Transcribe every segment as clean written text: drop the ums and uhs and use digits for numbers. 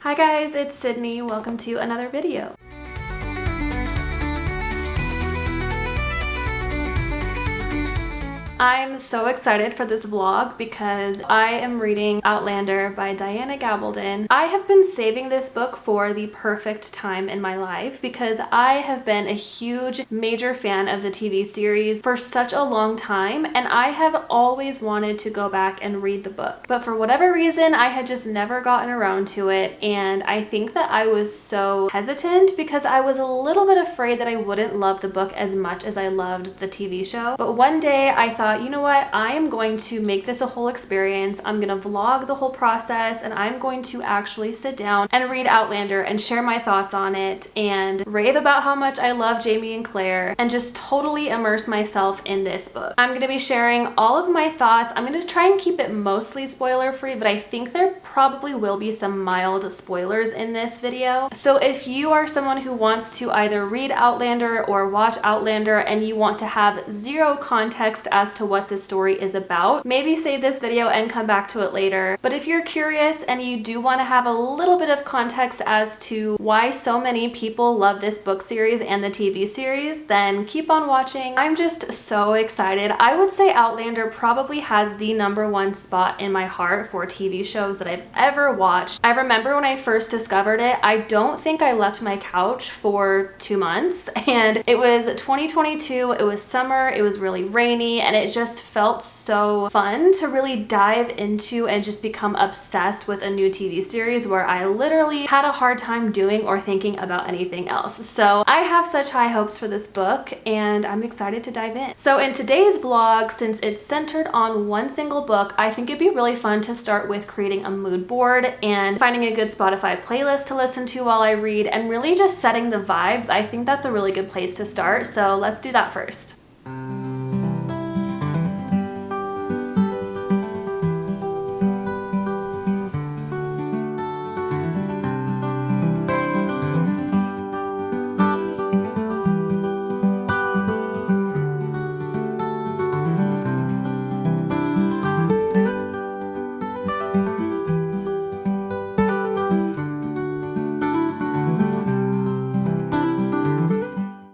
Hi guys, it's Sydney. Welcome to another video. I'm so excited for this vlog because I am reading Outlander by Diana Gabaldon. I have been saving this book for the perfect time in my life because I have been a huge major fan of the TV series for such a long time, and I have always wanted to go back and read the book. But for whatever reason, I had just never gotten around to it, and I think that I was so hesitant because I was a little bit afraid that I wouldn't love the book as much as I loved the TV show. But one day I thought, you know what, I am going to make this a whole experience. I'm gonna vlog the whole process, and I'm going to actually sit down and read Outlander and share my thoughts on it and rave about how much I love Jamie and Claire and just totally immerse myself in this book. I'm gonna be sharing all of my thoughts. I'm gonna try and keep it mostly spoiler free, but I think there probably will be some mild spoilers in this video. So if you are someone who wants to either read Outlander or watch Outlander and you want to have zero context as to what this story is about, maybe save this video and come back to it later. But if you're curious and you do want to have a little bit of context as to why so many people love this book series and the TV series, then keep on watching. I'm just so excited. I would say Outlander probably has the #1 spot in my heart for TV shows that I've ever watched. I remember when I first discovered it, I don't think I left my couch for 2 months, and it was 2022, it was summer, it was really rainy, and it just felt so fun to really dive into and just become obsessed with a new TV series where I literally had a hard time doing or thinking about anything else. So I have such high hopes for this book, and I'm excited to dive in. So in today's vlog, since it's centered on one single book, I think it'd be really fun to start with creating a mood board and finding a good Spotify playlist to listen to while I read and really just setting the vibes. I think that's a really good place to start, so let's do that first.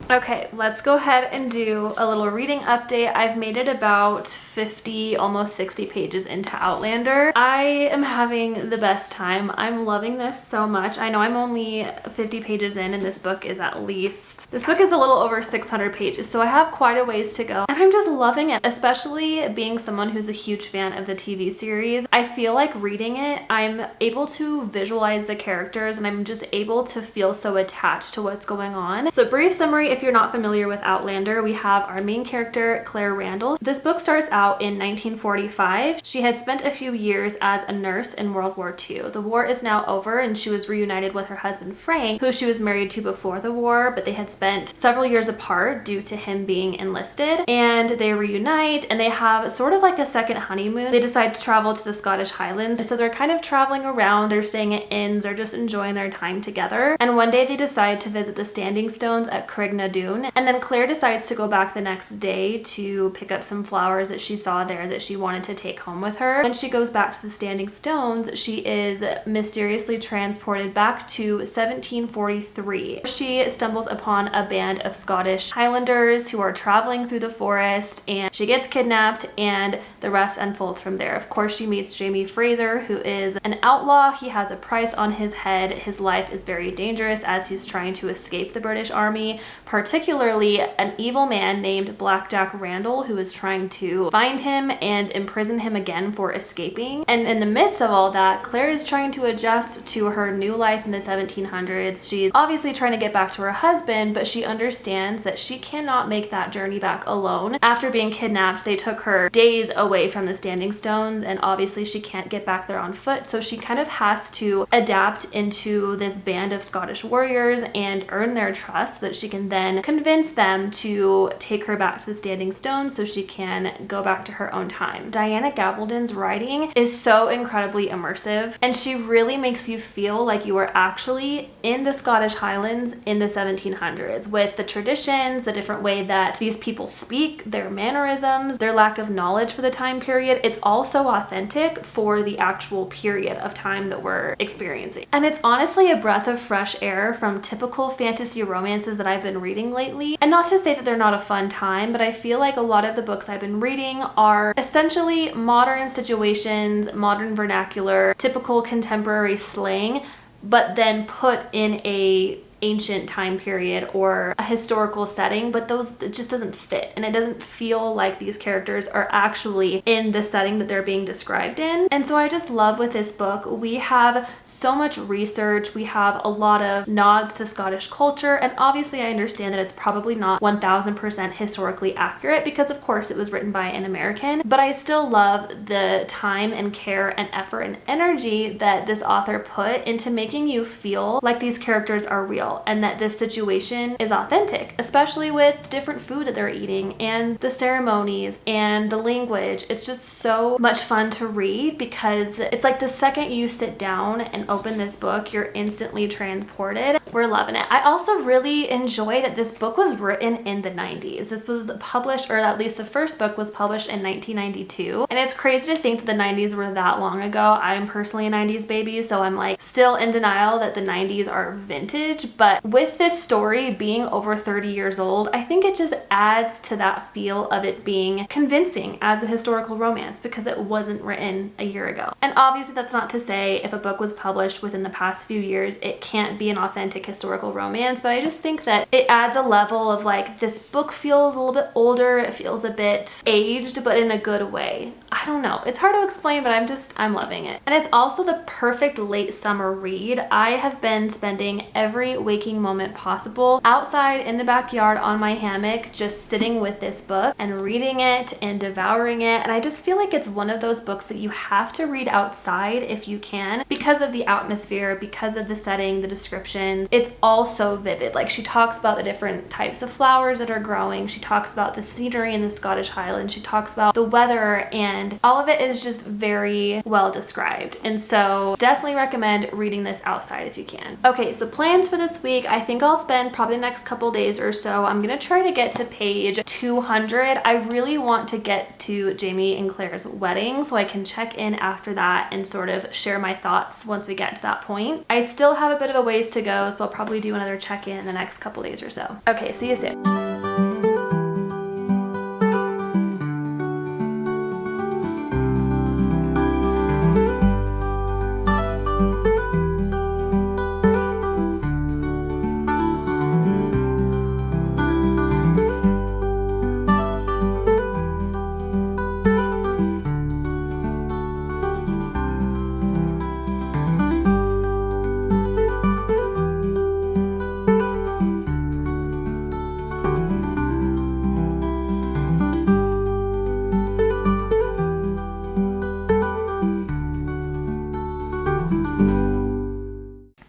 Okay, let's go ahead and do a little reading update. I've made it about 50, almost 60 pages into Outlander. I am having the best time. I'm loving this so much. I know I'm only 50 pages in, and this book is a little over 600 pages, so I have quite a ways to go, and I'm just loving it, especially being someone who's a huge fan of the TV series. I feel like reading it, I'm able to visualize the characters, and I'm just able to feel so attached to what's going on. So brief summary, if you're not familiar with Outlander, we have our main character, Claire Randall. This book starts out in 1945. She had spent a few years as a nurse in World War II. The war is now over, and she was reunited with her husband Frank, who she was married to before the war, but they had spent several years apart due to him being enlisted. And they reunite, and they have sort of like a second honeymoon. They decide to travel to the Scottish Highlands, and so they're kind of traveling around, they're staying at inns, they're just enjoying their time together. And one day they decide to visit the standing stones at Crigna, and then Claire decides to go back the next day to pick up some flowers that she saw there that she wanted to take home with her. When she goes back to the standing stones, she is mysteriously transported back to 1743. She stumbles upon a band of Scottish Highlanders who are traveling through the forest, and she gets kidnapped, and the rest unfolds from there. Of course, she meets Jamie Fraser, who is an outlaw. He has a price on his head. His life is very dangerous as he's trying to escape the British Army, particularly an evil man named Blackjack Randall, who is trying to find him and imprison him again for escaping. And in the midst of all that, Claire is trying to adjust to her new life in the 1700s. She's obviously trying to get back to her husband, but she understands that she cannot make that journey back alone. After being kidnapped, they took her days away from the standing stones, and obviously she can't get back there on foot, so she kind of has to adapt into this band of Scottish warriors and earn their trust so that she can then can convince them to take her back to the Standing Stone so she can go back to her own time. Diana Gabaldon's writing is so incredibly immersive, and she really makes you feel like you are actually in the Scottish Highlands in the 1700s, with the traditions, the different way that these people speak, their mannerisms, their lack of knowledge for the time period. It's all so authentic for the actual period of time that we're experiencing. And it's honestly a breath of fresh air from typical fantasy romances that I've been reading lately. And not to say that they're not a fun time, but I feel like a lot of the books I've been reading are essentially modern situations, modern vernacular, typical contemporary slang, but then put in a ancient time period or a historical setting, but it just doesn't fit, and it doesn't feel like these characters are actually in the setting that they're being described in. And so I just love with this book, we have so much research, we have a lot of nods to Scottish culture, and obviously I understand that it's probably not 1000% historically accurate because of course it was written by an American, but I still love the time and care and effort and energy that this author put into making you feel like these characters are real and that this situation is authentic, especially with different food that they're eating and the ceremonies and the language. It's just so much fun to read because it's like the second you sit down and open this book, you're instantly transported. We're loving it. I also really enjoy that this book was written in the 90s. This was published, or at least the first book was published in 1992. And it's crazy to think that the 90s were that long ago. I'm personally a 90s baby, so I'm like still in denial that the 90s are vintage. But with this story being over 30 years old, I think it just adds to that feel of it being convincing as a historical romance because it wasn't written a year ago. And obviously that's not to say if a book was published within the past few years, it can't be an authentic historical romance, but I just think that it adds a level of like, this book feels a little bit older, it feels a bit aged, but in a good way. I don't know. It's hard to explain, but I'm loving it. And it's also the perfect late summer read. I have been spending every waking moment possible outside in the backyard on my hammock, just sitting with this book and reading it and devouring it. And I just feel like it's one of those books that you have to read outside if you can, because of the atmosphere, because of the setting, the descriptions. It's all so vivid. Like, she talks about the different types of flowers that are growing. She talks about the scenery in the Scottish Highlands. She talks about the weather, and all of it is just very well described. And so definitely recommend reading this outside if you can. Okay, so plans for this week. I think I'll spend probably the next couple days or so. I'm gonna try to get to page 200. I really want to get to Jamie and Claire's wedding so I can check in after that and sort of share my thoughts once we get to that point. I still have a bit of a ways to go, so I'll probably do another check-in in the next couple days or so. Okay, see you soon.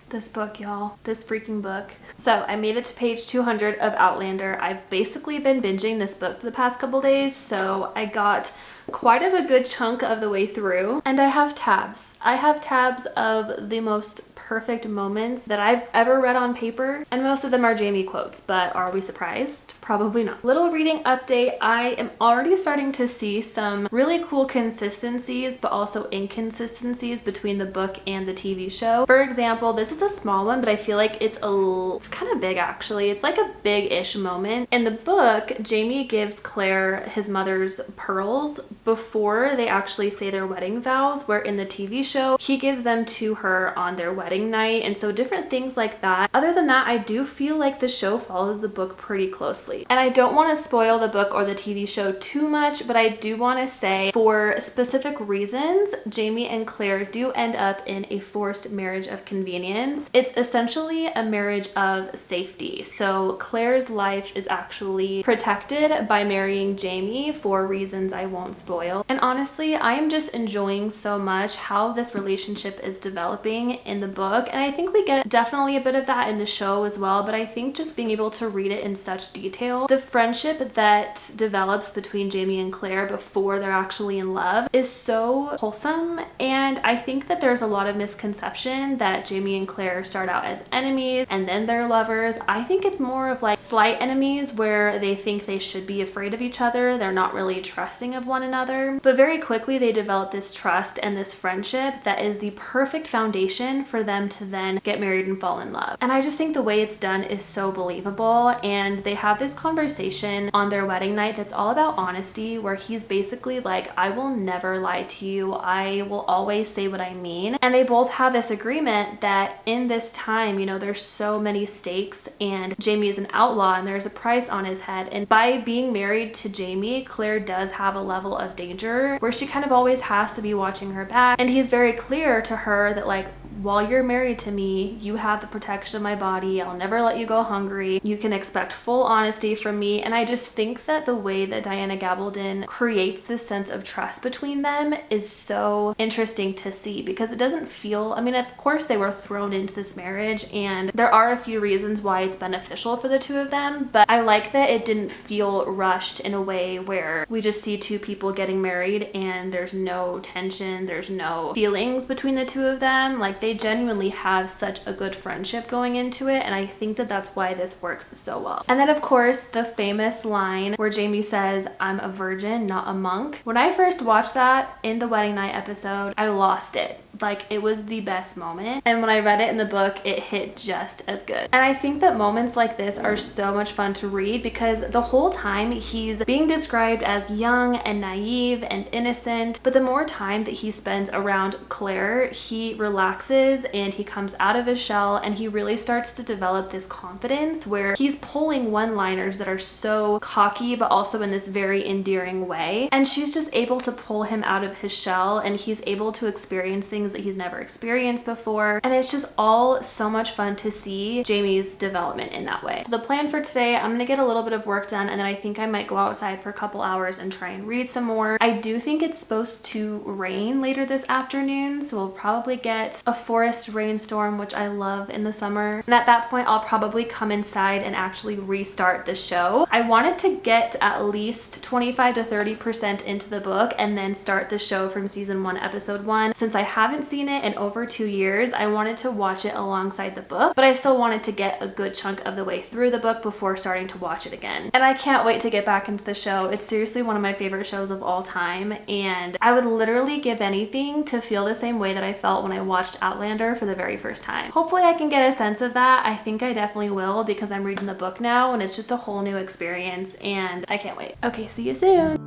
This book, y'all, this freaking book. So I made it to page 200 of Outlander. I've basically been binging this book for the past couple days, so I got quite of a good chunk of the way through, and I have tabs. I have tabs of the most perfect moments that I've ever read on paper, and most of them are Jamie quotes, but are we surprised? Probably not. Little reading update. I am already starting to see some really cool consistencies, but also inconsistencies between the book and the TV show. For example, this is a small one, but I feel like it's kind of big actually. It's like a big-ish moment. In the book, Jamie gives Claire his mother's pearls before they actually say their wedding vows, where in the TV show, he gives them to her on their wedding night, and so different things like that. Other than that, I do feel like the show follows the book pretty closely. And I don't want to spoil the book or the TV show too much, but I do want to say for specific reasons, Jamie and Claire do end up in a forced marriage of convenience. It's essentially a marriage of safety. So Claire's life is actually protected by marrying Jamie for reasons I won't spoil. And honestly, I am just enjoying so much how this relationship is developing in the book book, and I think we get definitely a bit of that in the show as well, but I think just being able to read it in such detail, the friendship that develops between Jamie and Claire before they're actually in love is so wholesome. And I think that there's a lot of misconception that Jamie and Claire start out as enemies and then they're lovers. I think it's more of like slight enemies where they think they should be afraid of each other. They're not really trusting of one another, but very quickly they develop this trust and this friendship that is the perfect foundation for them to then get married and fall in love. And I just think the way it's done is so believable. And they have this conversation on their wedding night that's all about honesty, where he's basically like, I will never lie to you, I will always say what I mean. And they both have this agreement that in this time, you know, there's so many stakes and Jamie is an outlaw and there's a price on his head. And by being married to Jamie, Claire does have a level of danger where she kind of always has to be watching her back. And he's very clear to her that like, while you're married to me, you have the protection of my body. I'll never let you go hungry. You can expect full honesty from me. And I just think that the way that Diana Gabaldon creates this sense of trust between them is so interesting to see, because it doesn't feel, I mean, of course they were thrown into this marriage and there are a few reasons why it's beneficial for the two of them, but I like that it didn't feel rushed in a way where we just see two people getting married and there's no tension, there's no feelings between the two of them. Like, they genuinely have such a good friendship going into it, and I think that that's why this works so well. And then of course the famous line where Jamie says, I'm a virgin, not a monk. When I first watched that in the wedding night episode, I lost it. Like, it was the best moment, and when I read it in the book, it hit just as good. And I think that moments like this are so much fun to read because the whole time he's being described as young and naive and innocent, but the more time that he spends around Claire, he relaxes and he comes out of his shell and he really starts to develop this confidence where he's pulling one-liners that are so cocky but also in this very endearing way, and she's just able to pull him out of his shell and he's able to experience things that he's never experienced before. And it's just all so much fun to see Jamie's development in that way. So the plan for today, I'm gonna get a little bit of work done and then I think I might go outside for a couple hours and try and read some more. I do think it's supposed to rain later this afternoon, so we'll probably get a forest rainstorm, which I love in the summer. And at that point, I'll probably come inside and actually restart the show. I wanted to get at least 25 to 30% into the book and then start the show from season 1, episode 1. Since I haven't seen it in over 2 years, I wanted to watch it alongside the book, but I still wanted to get a good chunk of the way through the book before starting to watch it again. And I can't wait to get back into the show. It's seriously one of my favorite shows of all time, and I would literally give anything to feel the same way that I felt when I watched Outlander for the very first time. Hopefully I can get a sense of that. I think I definitely will because I'm reading the book now and it's just a whole new experience and I can't wait. Okay, see you soon.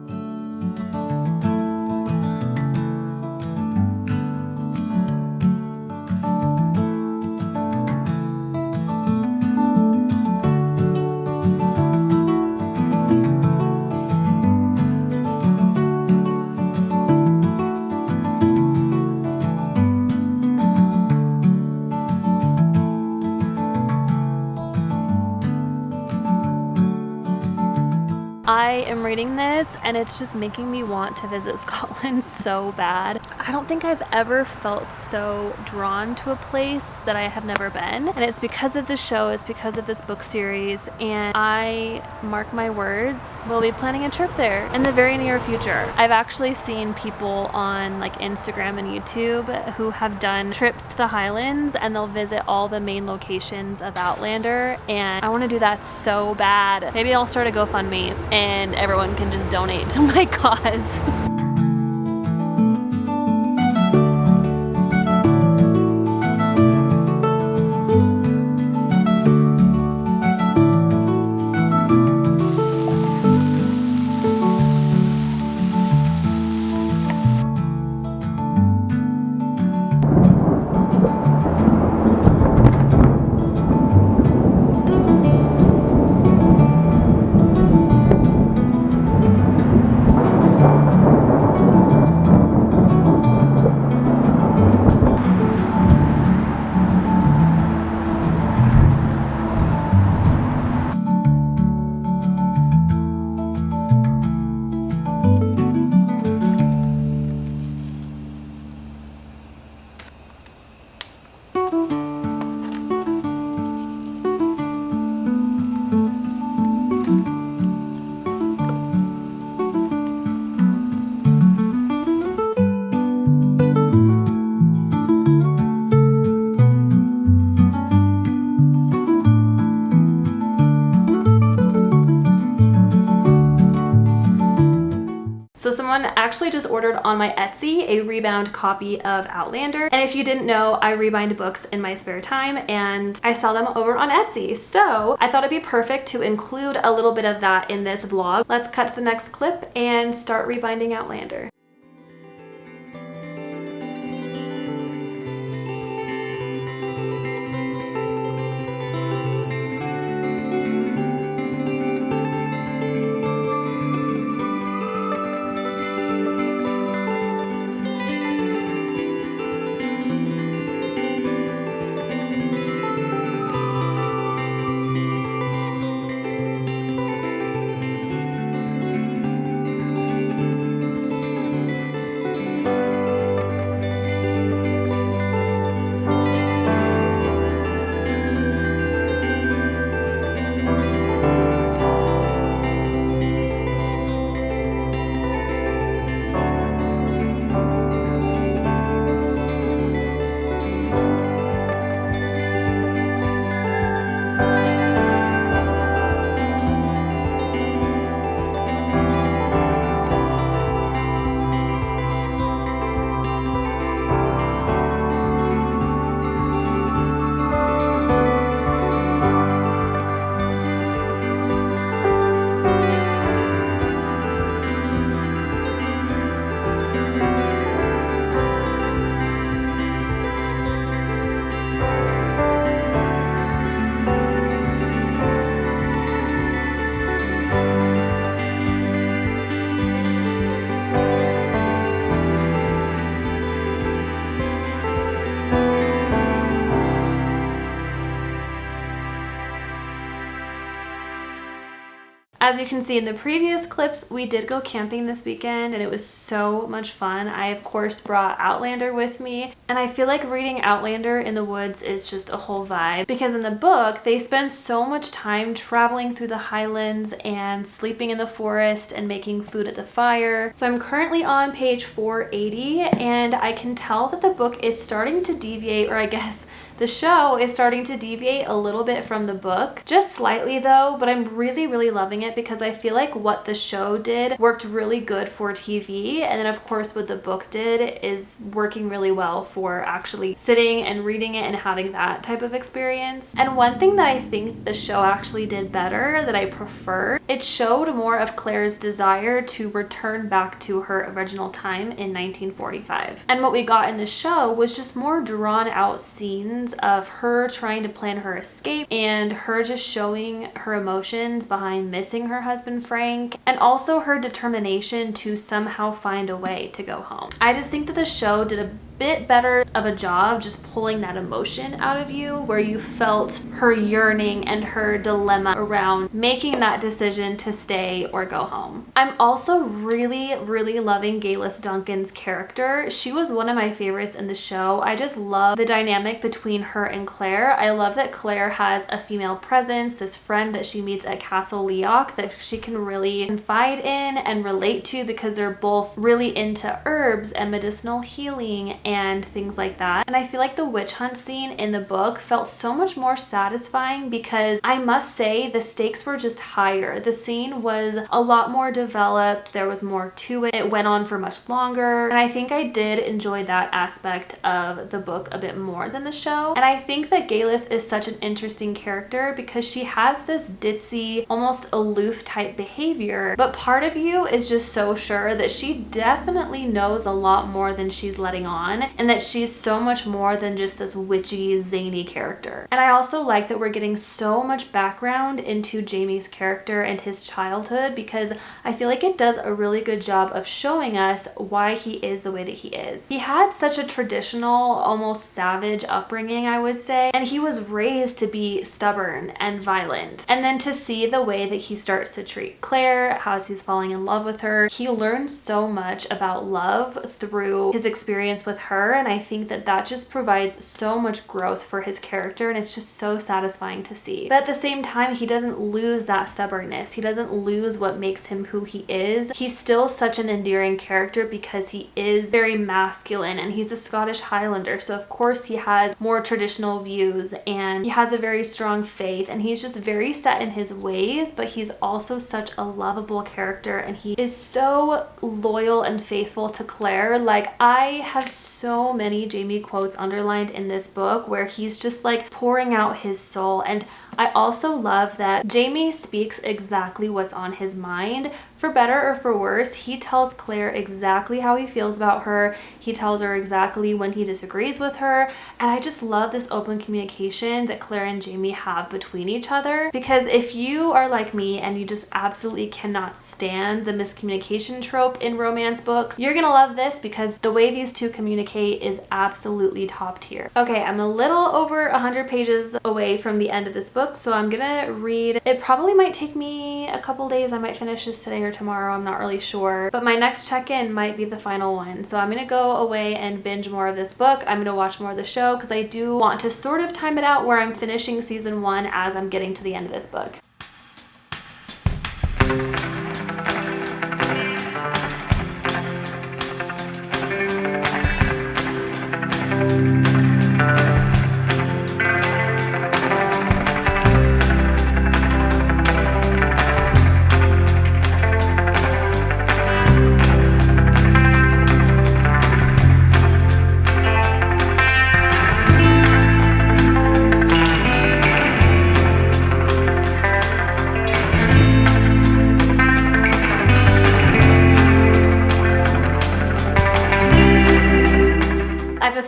I am reading this and it's just making me want to visit Scotland so bad. I don't think I've ever felt so drawn to a place that I have never been, and it's because of this show, it's because of this book series, and I, mark my words, will be planning a trip there in the very near future. I've actually seen people on like Instagram and YouTube who have done trips to the Highlands and they'll visit all the main locations of Outlander, and I want to do that so bad. Maybe I'll start a GoFundMe and everyone can just donate to my cause. one actually just ordered on my Etsy a rebound copy of Outlander. And if you didn't know, I rebind books in my spare time and I sell them over on Etsy. So I thought it'd be perfect to include a little bit of that in this vlog. Let's cut to the next clip and start rebinding Outlander. As you can see in the previous clips, we did go camping this weekend and it was so much fun. I of course brought Outlander with me, and I feel like reading Outlander in the woods is just a whole vibe because in the book they spend so much time traveling through the highlands and sleeping in the forest and making food at the fire. So I'm currently on page 480 and I can tell that the book is starting to deviate, or I guess the show is starting to deviate a little bit from the book, just slightly though, but I'm really loving it because I feel like what the show did worked really good for TV, and then of course what the book did is working really well for actually sitting and reading it and having that type of experience. And one thing that I think the show actually did better, that I prefer, it showed more of Claire's desire to return back to her original time in 1945. And what we got in the show was just more drawn out scenes of her trying to plan her escape and her just showing her emotions behind missing her husband Frank, and also her determination to somehow find a way to go home. I just think that the show did a bit better of a job just pulling that emotion out of you, where you felt her yearning and her dilemma around making that decision to stay or go home. I'm also really loving Galis Duncan's character. She was one of my favorites in the show. I just love the dynamic between her and Claire. I love that Claire has a female presence, this friend that she meets at Castle Leoch that she can really confide in and relate to because they're both really into herbs and medicinal healing and things like that. And I feel like the witch hunt scene in the book felt so much more satisfying because I must say the stakes were just higher. The scene was a lot more developed, there was more to it, it went on for much longer, and I think I did enjoy that aspect of the book a bit more than the show. And I think that Galis is such an interesting character because she has this ditzy, almost aloof type behavior, but part of you is just so sure that she definitely knows a lot more than she's letting on, and that she's so much more than just this witchy, zany character. And I also like that we're getting so much background into Jamie's character and his childhood because I feel like it does a really good job of showing us why he is the way that he is. He had such a traditional, almost savage upbringing, I would say, and he was raised to be stubborn and violent. And then to see the way that he starts to treat Claire, how he's falling in love with her, he learns so much about love through his experience with her, and I think that that just provides so much growth for his character, and it's just so satisfying to see. But at the same time, he doesn't lose that stubbornness. He doesn't lose what makes him who he is. He's still such an endearing character because he is very masculine, and he's a Scottish Highlander, so of course he has more traditional views, and he has a very strong faith, and he's just very set in his ways, but he's also such a lovable character, and he is so loyal and faithful to Claire. Like, I have so many Jamie quotes underlined in this book where he's just like pouring out his soul. And I also love that Jamie speaks exactly what's on his mind. For better or for worse, he tells Claire exactly how he feels about her. He tells her exactly when he disagrees with her. And I just love this open communication that Claire and Jamie have between each other. Because if you are like me and you just absolutely cannot stand the miscommunication trope in romance books, you're gonna love this because the way these two communicate is absolutely top tier. Okay, I'm a little over 100 pages away from the end of this book, so I'm gonna read. It probably might take me a couple days. I might finish this today or tomorrow, I'm not really sure, but my next check-in might be the final one. So I'm gonna go away and binge more of this book. I'm gonna watch more of the show because I do want to sort of time it out where I'm finishing season 1 as I'm getting to the end of this book.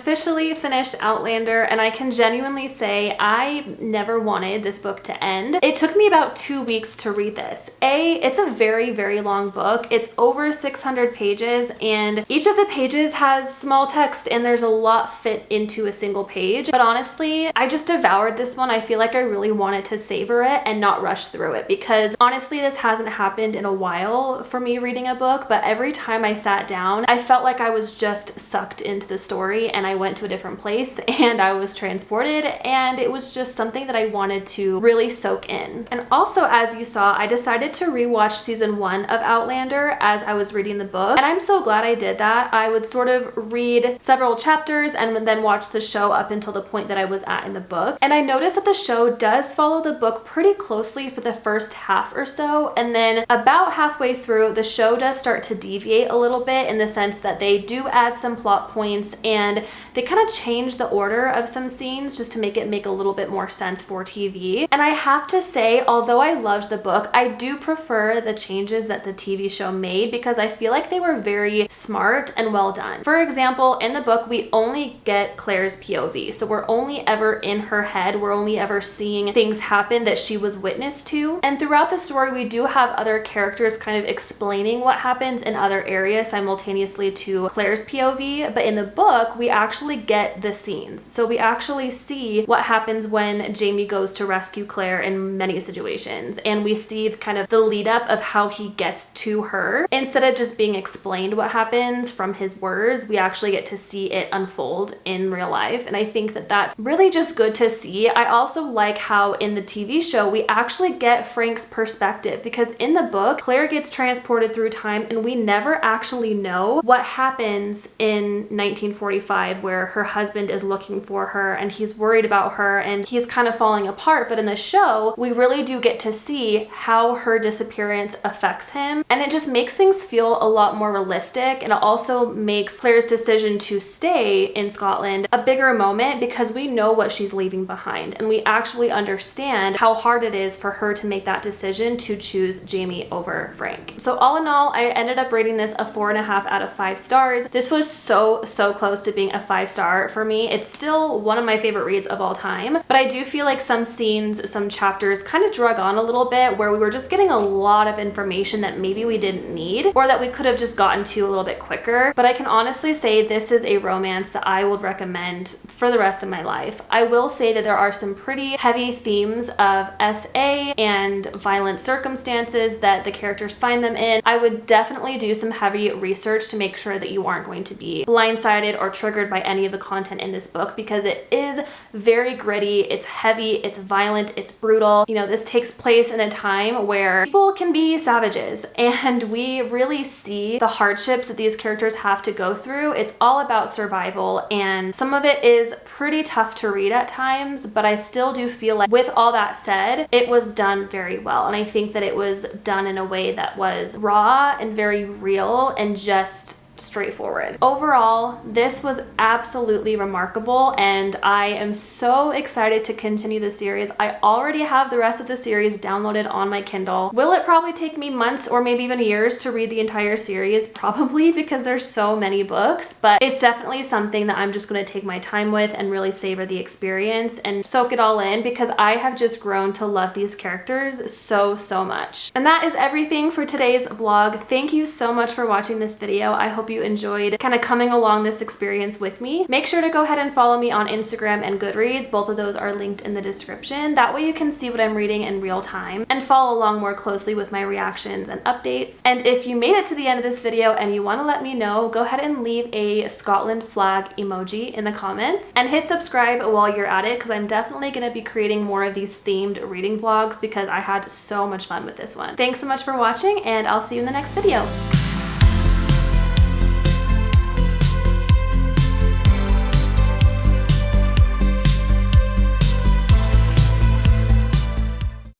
Officially finished Outlander, and I can genuinely say I never wanted this book to end. It took me about 2 weeks to read this. It's a very, very long book. It's over 600 pages, and each of the pages has small text, and there's a lot fit into a single page. But honestly, I just devoured this one. I feel like I really wanted to savor it and not rush through it, because honestly, this hasn't happened in a while for me reading a book, but every time I sat down, I felt like I was just sucked into the story, and I went to a different place and I was transported, and it was just something that I wanted to really soak in. And also, as you saw, I decided to rewatch season 1 of Outlander as I was reading the book, and I'm so glad I did that. I would sort of read several chapters and then watch the show up until the point that I was at in the book, and I noticed that the show does follow the book pretty closely for the first half or so, and then about halfway through, the show does start to deviate a little bit in the sense that they do add some plot points, and they kind of change the order of some scenes just to make it make a little bit more sense for TV. And I have to say, although I loved the book, I do prefer the changes that the TV show made because I feel like they were very smart and well done. For example, in the book, we only get Claire's POV. So we're only ever in her head. We're only ever seeing things happen that she was witness to. And throughout the story, we do have other characters kind of explaining what happens in other areas simultaneously to Claire's POV. But in the book, we actually get the scenes. So we actually see what happens when Jamie goes to rescue Claire in many situations. And we see kind of the lead up of how he gets to her. Instead of just being explained what happens from his words, we actually get to see it unfold in real life. And I think that that's really just good to see. I also like how in the TV show, we actually get Frank's perspective, because in the book, Claire gets transported through time and we never actually know what happens in 1945 where her husband is looking for her and he's worried about her and he's kind of falling apart. But in the show, we really do get to see how her disappearance affects him, and it just makes things feel a lot more realistic, and it also makes Claire's decision to stay in Scotland a bigger moment because we know what she's leaving behind and we actually understand how hard it is for her to make that decision to choose Jamie over Frank. So all in all, I ended up rating this a 4.5 out of 5 stars. This was so close to being a 5-star. apart for me. It's still one of my favorite reads of all time, but I do feel like some scenes, some chapters kind of drug on a little bit where we were just getting a lot of information that maybe we didn't need or that we could have just gotten to a little bit quicker. But I can honestly say this is a romance that I would recommend for the rest of my life. I will say that there are some pretty heavy themes of SA and violent circumstances that the characters find them in. I would definitely do some heavy research to make sure that you aren't going to be blindsided or triggered by any of the content in this book, because it is very gritty, it's heavy, it's violent, it's brutal. You know, this takes place in a time where people can be savages, and we really see the hardships that these characters have to go through. It's all about survival, and some of it is pretty tough to read at times, but I still do feel like, with all that said, it was done very well. And I think that it was done in a way that was raw and very real and just straightforward. Overall, this was absolutely remarkable, and I am so excited to continue the series. I already have the rest of the series downloaded on my Kindle. Will it probably take me months or maybe even years to read the entire series? Probably, because there's so many books, but it's definitely something that I'm just going to take my time with and really savor the experience and soak it all in, because I have just grown to love these characters so much. And that is everything for today's vlog. Thank you so much for watching this video. I hope you enjoyed kind of coming along this experience with me. Make sure to go ahead and follow me on Instagram and Goodreads. Both of those are linked in the description. That way you can see what I'm reading in real time and follow along more closely with my reactions and updates. And if you made it to the end of this video and you want to let me know, go ahead and leave a Scotland flag emoji in the comments and hit subscribe while you're at it, because I'm definitely going to be creating more of these themed reading vlogs because I had so much fun with this one. Thanks so much for watching, and I'll see you in the next video.